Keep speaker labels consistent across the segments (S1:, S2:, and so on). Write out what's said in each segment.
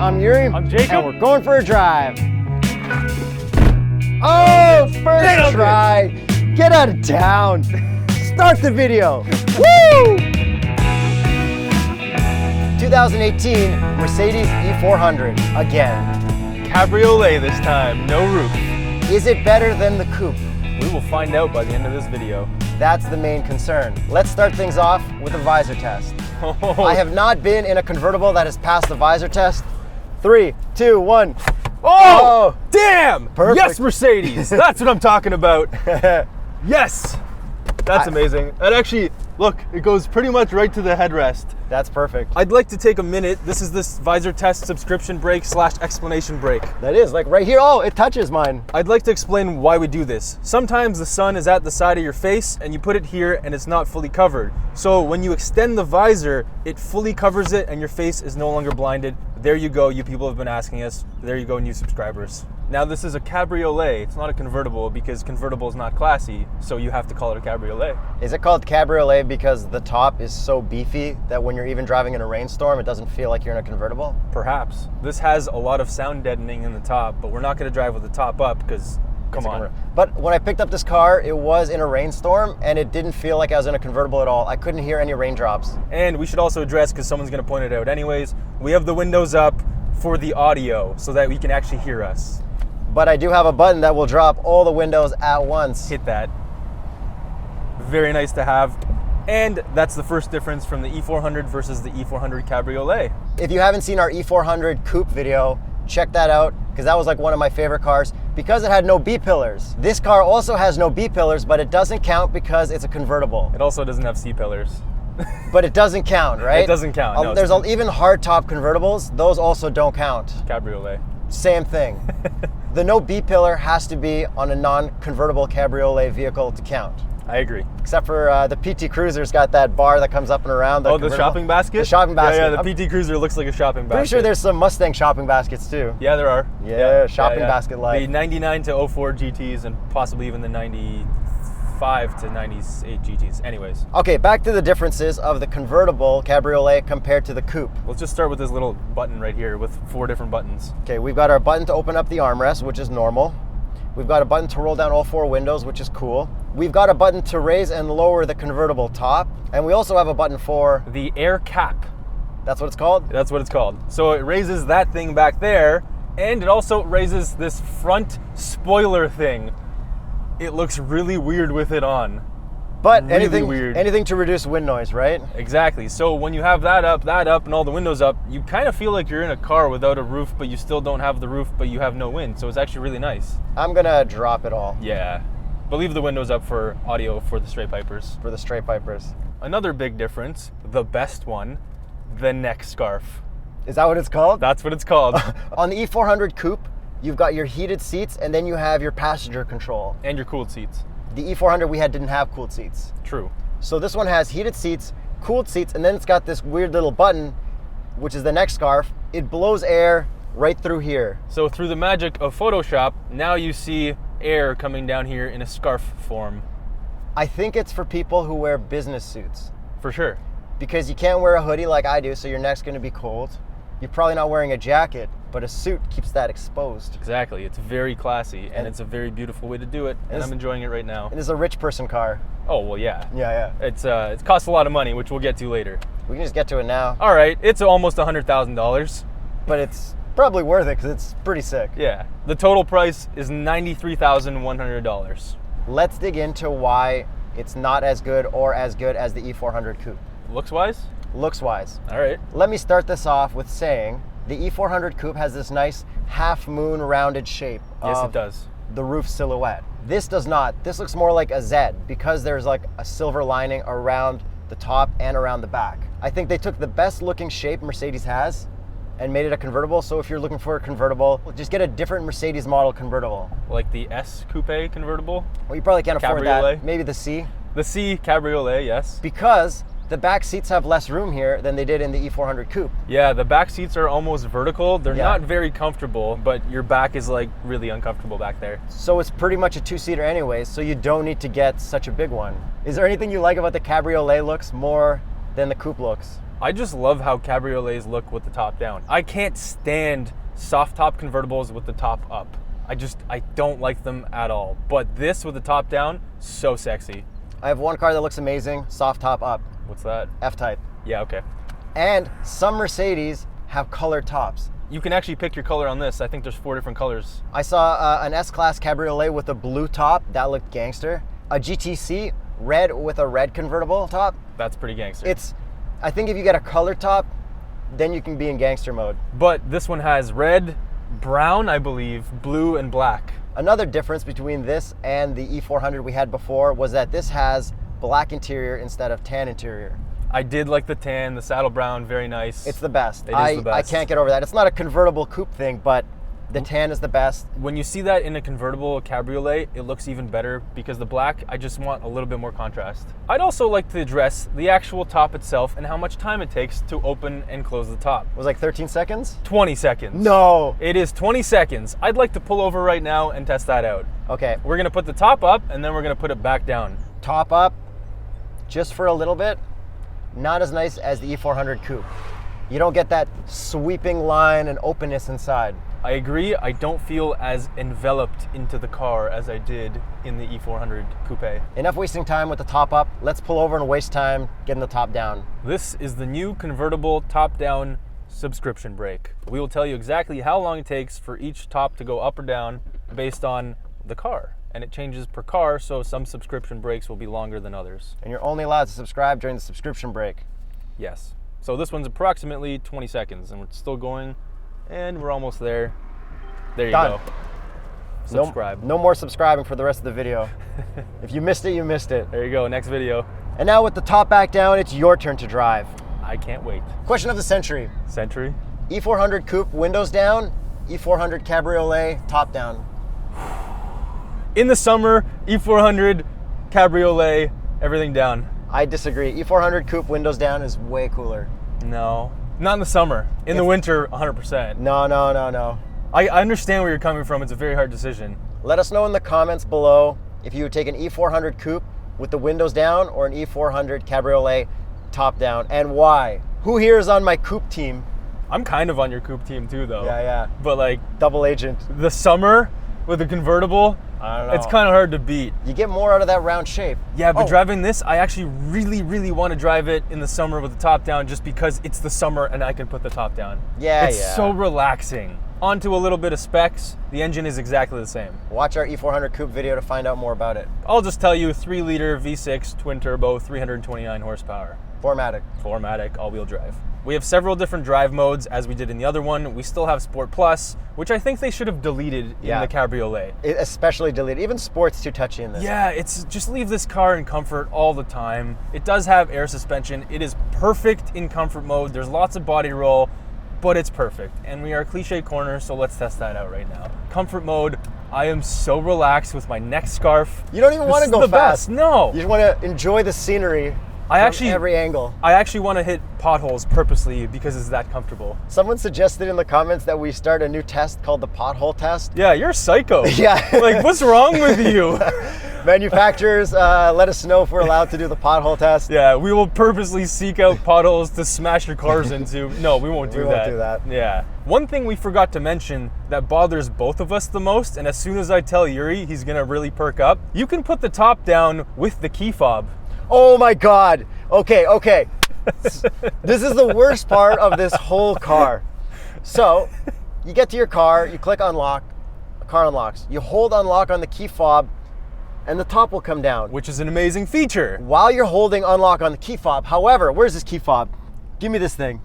S1: I'm Yuri.
S2: I'm Jacob.
S1: And we're going for a drive. Oh, first try. Get out of town. Start the video. Woo! 2018 Mercedes E400 again.
S2: Cabriolet this time, no roof.
S1: Is it better than the coupe?
S2: We will find out by the end of this video.
S1: That's the main concern. Let's start things off with a visor test. I have not been in a convertible that has passed the visor test. 3, 2, 1.
S2: Oh, damn!
S1: Perfect.
S2: Yes, Mercedes. That's what I'm talking about. Yes, that's amazing. And actually, look, it goes pretty much right to the headrest.
S1: That's perfect.
S2: I'd like to take a minute. This is this visor test subscription break / explanation break.
S1: That is like right here. Oh, it touches mine.
S2: I'd like to explain why we do this. Sometimes the sun is at the side of your face and you put it here and it's not fully covered. So when you extend the visor, it fully covers it and your face is no longer blinded. There you go, you people have been asking us. There you go, new subscribers. Now this is a cabriolet, it's not a convertible because convertible is not classy, so you have to call it a cabriolet.
S1: Is it called cabriolet because the top is so beefy that when you're even driving in a rainstorm, it doesn't feel like you're in a convertible?
S2: Perhaps. This has a lot of sound deadening in the top, but we're not gonna drive with the top up because, come on.
S1: But when I picked up this car, it was in a rainstorm and it didn't feel like I was in a convertible at all. I couldn't hear any raindrops.
S2: And we should also address, because someone's gonna point it out anyways, we have the windows up for the audio so that we can actually hear us.
S1: But I do have a button that will drop all the windows at once.
S2: Hit that. Very nice to have. And that's the first difference from the E400 versus the E400 Cabriolet.
S1: If you haven't seen our E400 coupe video, check that out, because that was like one of my favorite cars because it had no B-pillars. This car also has no B-pillars, but it doesn't count because it's a convertible.
S2: It also doesn't have C-pillars.
S1: But it doesn't count, right?
S2: It doesn't count. No,
S1: there's even hardtop convertibles. Those also don't count.
S2: Cabriolet.
S1: Same thing. The no B-pillar has to be on a non-convertible cabriolet vehicle to count.
S2: I agree.
S1: Except for the PT Cruiser's got that bar that comes up and around.
S2: Oh, the shopping basket?
S1: The shopping basket.
S2: Yeah, the PT Cruiser looks like a shopping basket.
S1: Pretty sure there's some Mustang shopping baskets too.
S2: Yeah, there are.
S1: Yeah, shopping basket life.
S2: The 99 to 04 GTs and possibly even the 95 to 98 GTs. Anyways.
S1: Okay, back to the differences of the convertible cabriolet compared to the coupe.
S2: Let's just start with this little button right here with 4 different buttons.
S1: Okay, we've got our button to open up the armrest, which is normal. We've got a button to roll down all 4 windows, which is cool. We've got a button to raise and lower the convertible top. And we also have a button for
S2: the air cap.
S1: That's what it's called?
S2: That's what it's called. So it raises that thing back there, and it also raises this front spoiler thing. It looks really weird with it on.
S1: But
S2: really
S1: anything to reduce wind noise, right?
S2: Exactly. So when you have that up, and all the windows up, you kind of feel like you're in a car without a roof, but you still don't have the roof, but you have no wind. So it's actually really nice.
S1: I'm gonna drop it all.
S2: Yeah. But leave the windows up for audio for the TheStraightPipers.
S1: For the TheStraightPipers.
S2: Another big difference, the best one, the neck scarf.
S1: Is that what it's called?
S2: That's what it's called.
S1: On the E400 coupe, you've got your heated seats and then you have your passenger control.
S2: And your cooled seats.
S1: The E400 we didn't have cooled seats.
S2: True.
S1: So this one has heated seats, cooled seats, and then it's got this weird little button, which is the neck scarf. It blows air right through here.
S2: So through the magic of Photoshop, now you see air coming down here in a scarf form.
S1: I think it's for people who wear business suits.
S2: For sure.
S1: Because you can't wear a hoodie like I do, so your neck's gonna be cold. You're probably not wearing a jacket, but a suit keeps that exposed.
S2: Exactly. It's very classy, and it's a very beautiful way to do it, and I'm enjoying it right now.
S1: And it's a rich person car.
S2: Oh, well, yeah.
S1: Yeah.
S2: It costs a lot of money, which we'll get to later.
S1: We can just get to it now.
S2: All right, it's almost $100,000.
S1: But it's probably worth it, because it's pretty sick.
S2: Yeah. The total price is $93,100.
S1: Let's dig into why it's not as good or as good as the E400 coupe.
S2: Looks-wise?
S1: Looks-wise.
S2: All right.
S1: Let me start this off with saying the E400 coupe has this nice half-moon rounded shape.
S2: Yes, it does.
S1: The roof silhouette. This does not. This looks more like a Z because there's like a silver lining around the top and around the back. I think they took the best looking shape Mercedes has and made it a convertible. So if you're looking for a convertible, just get a different Mercedes model convertible.
S2: Like the S Coupe convertible?
S1: Well, you probably can't afford
S2: Cabriolet.
S1: that. Maybe the C.
S2: The C Cabriolet, yes.
S1: Because the back seats have less room here than they did in the E400 coupe.
S2: Yeah, the back seats are almost vertical. They're not very comfortable, but your back is like really uncomfortable back there.
S1: So it's pretty much a 2-seater anyways, so you don't need to get such a big one. Is there anything you like about the Cabriolet looks more than the coupe looks?
S2: I just love how cabriolets look with the top down. I can't stand soft top convertibles with the top up. I don't like them at all. But this with the top down, so sexy.
S1: I have one car that looks amazing, soft top up.
S2: What's that?
S1: F-Type.
S2: Yeah, okay.
S1: And some Mercedes have colored tops.
S2: You can actually pick your color on this. I think there's 4 different colors.
S1: I saw an S-Class Cabriolet with a blue top. That looked gangster. A GTC, red with a red convertible top.
S2: That's pretty gangster.
S1: I think if you get a color top, then you can be in gangster mode.
S2: But this one has red, brown, I believe, blue, and black.
S1: Another difference between this and the E400 we had before was that this has black interior instead of tan interior.
S2: I did like the tan, the saddle brown, very nice.
S1: It's the best.
S2: It is the best.
S1: I can't get over that. It's not a convertible coupe thing, but the tan is the best.
S2: When you see that in a convertible cabriolet, it looks even better because the black, I just want a little bit more contrast. I'd also like to address the actual top itself and how much time it takes to open and close the top.
S1: It was like 13 seconds?
S2: 20 seconds.
S1: No.
S2: It is 20 seconds. I'd like to pull over right now and test that out.
S1: Okay.
S2: We're gonna put the top up and then we're gonna put it back down.
S1: Top up, just for a little bit, not as nice as the E400 coupe. You don't get that sweeping line and openness inside.
S2: I agree. I don't feel as enveloped into the car as I did in the E400 Coupe.
S1: Enough wasting time with the top up. Let's pull over and waste time getting the top down.
S2: This is the new convertible top-down subscription brake. We will tell you exactly how long it takes for each top to go up or down based on the car. And it changes per car, so some subscription brakes will be longer than others.
S1: And you're only allowed to subscribe during the subscription break.
S2: Yes. So this one's approximately 20 seconds, and we're still going, and we're almost there. There you
S1: Done.
S2: go. Subscribe.
S1: No more subscribing for the rest of the video. If you missed it, you missed it.
S2: There you go, next video.
S1: And now with the top back down, it's your turn to drive.
S2: I can't wait.
S1: Question of the century.
S2: Century?
S1: E400 coupe, windows down. E400 cabriolet, top down.
S2: In the summer, E400 Cabriolet, everything down.
S1: I disagree. E400 coupe, windows down is way cooler.
S2: No, not in the summer. In the winter, 100%.
S1: No.
S2: I understand where you're coming from. It's a very hard decision.
S1: Let us know in the comments below if you would take an E400 coupe with the windows down or an E400 cabriolet top down, and why. Who here is on my coupe team?
S2: I'm kind of on your coupe team too, though.
S1: Yeah.
S2: But like,
S1: Double agent.
S2: the summer with a convertible,
S1: I don't know.
S2: it's kind of hard to beat.
S1: You get more out of that round shape.
S2: Yeah, but driving this, I actually really want to drive it in the summer with the top down just because it's the summer and I can put the top down.
S1: Yeah.
S2: It's so relaxing. Onto a little bit of specs, the engine is exactly the same.
S1: Watch our E400 coupe video to find out more about it.
S2: I'll just tell you, 3-liter V6 twin turbo, 329 horsepower.
S1: 4MATIC.
S2: 4MATIC, all-wheel drive. We have several different drive modes, as we did in the other one. We still have Sport Plus, which I think they should have deleted in the Cabriolet.
S1: Especially deleted. Even Sport's too touchy in this.
S2: Yeah, it's just leave this car in comfort all the time. It does have air suspension. It is perfect in comfort mode. There's lots of body roll, but it's perfect. And we are cliche corner, so let's test that out right now. Comfort mode, I am so relaxed with my neck scarf.
S1: You don't even want to go fast.
S2: Best. No.
S1: You just want to enjoy the scenery. Every angle.
S2: I actually want to hit potholes purposely because it's that comfortable.
S1: Someone suggested in the comments that we start a new test called the pothole test.
S2: Yeah, you're a psycho.
S1: Yeah.
S2: Like, what's wrong with you?
S1: Manufacturers, let us know if we're allowed to do the pothole test.
S2: Yeah, we will purposely seek out potholes to smash your cars into. No, we won't do that.
S1: We won't do that.
S2: Yeah. One thing we forgot to mention that bothers both of us the most, and as soon as I tell Yuri, he's gonna really perk up, you can put the top down with the key fob.
S1: Oh my God. Okay. This is the worst part of this whole car. So, you get to your car, you click unlock, the car unlocks. You hold unlock on the key fob, and the top will come down.
S2: Which is an amazing feature.
S1: While you're holding unlock on the key fob. However, where's this key fob? Give me this thing.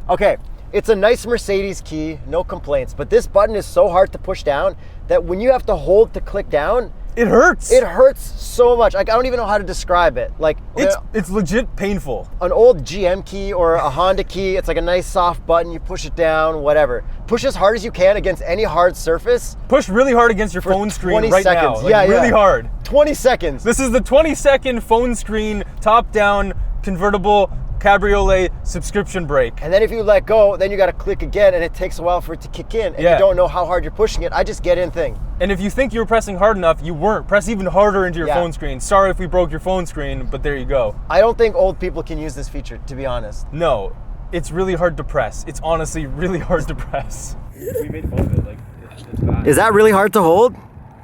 S1: Okay, it's a nice Mercedes key, no complaints, but this button is so hard to push down that when you have to hold to click down,
S2: it hurts.
S1: It hurts so much. Like, I don't even know how to describe it. Like,
S2: it's legit painful.
S1: An old GM key or a Honda key, it's like a nice soft button. You push it down, whatever. Push as hard as you can against any hard surface.
S2: Push really hard against your phone screen right
S1: seconds.
S2: now. Like, really hard.
S1: 20 seconds.
S2: This is the 20-second phone screen, top-down, convertible Cabriolet subscription brake.
S1: And then if you let go, then you got to click again, and it takes a while for it to kick in, and you don't know how hard you're pushing it. I just get in thing.
S2: And if you think you were pressing hard enough, you weren't. Press even harder into your phone screen. Sorry if we broke your phone screen, but there you go.
S1: I don't think old people can use this feature, to be honest.
S2: No. It's really hard to press. It's honestly really hard to press. We made fun of it, like, it's bad.
S1: Is that really hard to hold?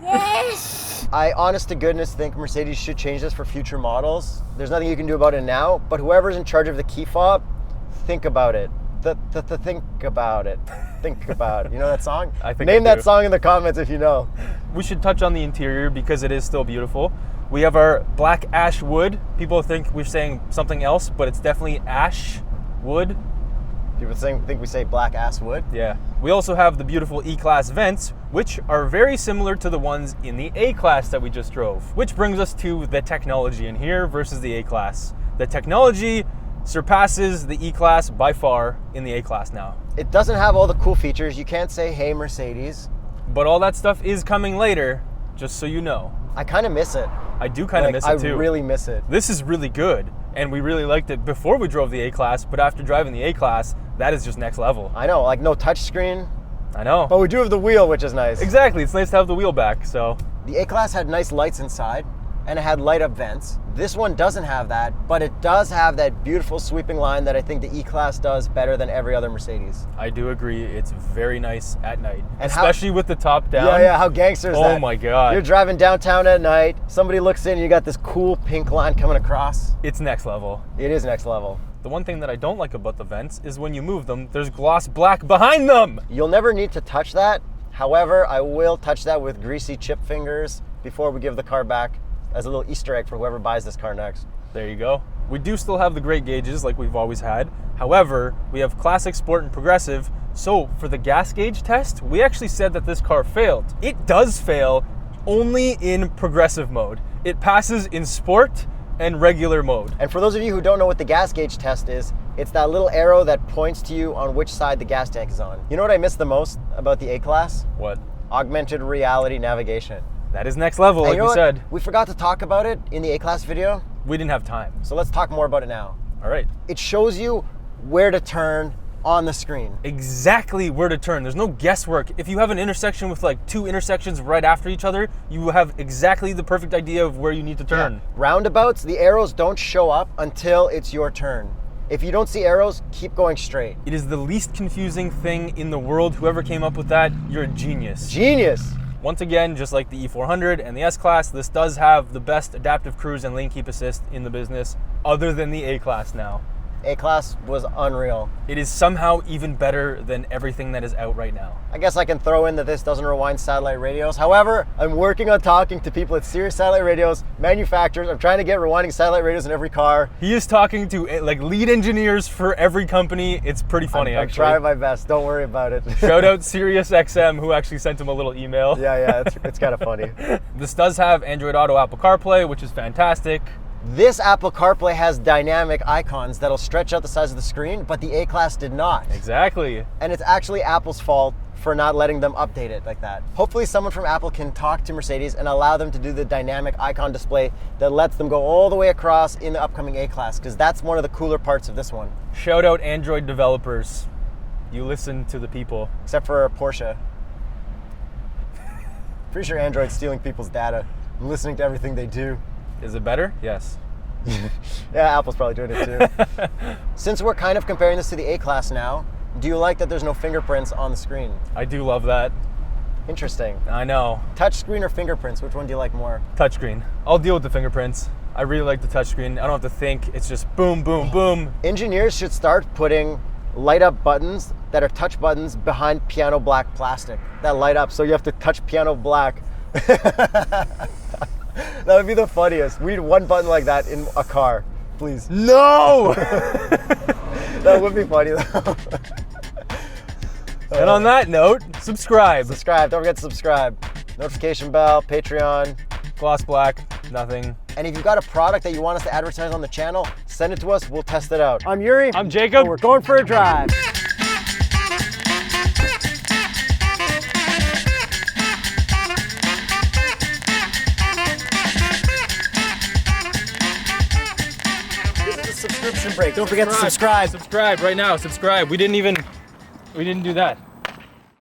S3: Yes!
S1: I honest to goodness think Mercedes should change this for future models. There's nothing you can do about it now, but whoever's in charge of the key fob, think about it. Think about it. Think about it. You know that song?
S2: I think
S1: Name
S2: I
S1: that
S2: do.
S1: song in the comments if you know.
S2: We should touch on the interior because it is still beautiful. We have our black ash wood. People think we're saying something else, but it's definitely ash wood.
S1: People think we say black ass wood.
S2: Yeah. We also have the beautiful E-Class vents, which are very similar to the ones in the A-Class that we just drove. Which brings us to the technology in here versus the A-Class. The technology surpasses the E-Class by far in the A-Class now.
S1: It doesn't have all the cool features. You can't say, hey, Mercedes.
S2: But all that stuff is coming later, just so you know.
S1: I kind of miss it.
S2: I do kind of miss it too.
S1: I really miss it.
S2: This is really good, and we really liked it before we drove the A-Class, but after driving the A-Class, that is just next level.
S1: I know, like no touchscreen,
S2: I know.
S1: but we do have the wheel, which is nice.
S2: Exactly, it's nice to have the wheel back, so.
S1: The A-Class had nice lights inside, and it had light up vents. This one doesn't have that, but it does have that beautiful sweeping line that I think the E-Class does better than every other Mercedes.
S2: I do agree, it's very nice at night,
S1: And
S2: especially with the top down.
S1: Yeah, how gangster is that?
S2: Oh my God.
S1: You're driving downtown at night, somebody looks in, and you got this cool pink line coming across.
S2: It's next level.
S1: It is next level.
S2: The one thing that I don't like about the vents is when you move them, there's gloss black behind them.
S1: You'll never need to touch that. However, I will touch that with greasy chip fingers before we give the car back as a little Easter egg for whoever buys this car next.
S2: There you go. We do still have the great gauges like we've always had. However, we have classic, sport, and progressive. So for the gas gauge test, we actually said that this car failed. It does fail only in progressive mode. It passes in sport and regular mode.
S1: And for those of you who don't know what the gas gauge test is, it's that little arrow that points to you on which side the gas tank is on. You know what I miss the most about the A-Class?
S2: What?
S1: Augmented reality navigation.
S2: That is next level,
S1: And
S2: like
S1: you know
S2: we
S1: what?
S2: said.
S1: We forgot to talk about it in the A-Class video,
S2: We didn't have time.
S1: so let's talk more about it now.
S2: All right.
S1: It shows you where to turn on the screen.
S2: Exactly where to turn. There's no guesswork. If you have an intersection with like two intersections right after each other, you have exactly the perfect idea of where you need to turn.
S1: Yeah. Roundabouts, the arrows don't show up until it's your turn. If you don't see arrows, keep going straight.
S2: It is the least confusing thing in the world. Whoever came up with that, you're a genius.
S1: Genius.
S2: Once again, just like the E400 and the S-Class, this does have the best adaptive cruise and lane keep assist in the business, other than the A-Class now.
S1: A-Class was unreal.
S2: It is somehow even better than everything that is out right now.
S1: I guess I can throw in that this doesn't rewind satellite radios. However, I'm working on talking to people at Sirius Satellite Radios, manufacturers. I'm trying to get rewinding satellite radios in every car.
S2: He is talking to like lead engineers for every company. It's pretty funny,
S1: I'm
S2: actually.
S1: trying my best. Don't worry about it.
S2: Shout out Sirius XM, who actually sent him a little email.
S1: Yeah, it's kind of funny.
S2: This does have Android Auto, Apple CarPlay, which is fantastic.
S1: This Apple CarPlay has dynamic icons that'll stretch out the size of the screen, but the A-Class did not.
S2: Exactly.
S1: And it's actually Apple's fault for not letting them update it like that. Hopefully someone from Apple can talk to Mercedes and allow them to do the dynamic icon display that lets them go all the way across in the upcoming A-Class, because that's one of the cooler parts of this one.
S2: Shout out Android developers. You listen to the people.
S1: Except for Porsche. Pretty sure Android's stealing people's data and listening to everything they do.
S2: Is it better? Yes.
S1: Yeah, Apple's probably doing it too. Since we're kind of comparing this to the A-Class now, do you like that there's no fingerprints on the screen?
S2: I do love that.
S1: Interesting.
S2: I know.
S1: Touchscreen or fingerprints, which one do you like more?
S2: Touchscreen. I'll deal with the fingerprints. I really like the touchscreen. I don't have to think. It's just boom, boom, boom.
S1: Engineers should start putting light up buttons that are touch buttons behind piano black plastic that light up, so you have to touch piano black. That would be the funniest. We need one button like that in a car, please.
S2: No!
S1: That would be funny though.
S2: And on that note, subscribe.
S1: Subscribe, don't forget to subscribe. Notification bell, Patreon.
S2: Gloss black, nothing.
S1: And if you've got a product that you want us to advertise on the channel, send it to us, we'll test it out. I'm Yuri.
S2: I'm Jacob.
S1: And we're going for a drive. This is a subscription break. Don't forget to subscribe.
S2: Subscribe right now. Subscribe. We didn't do that.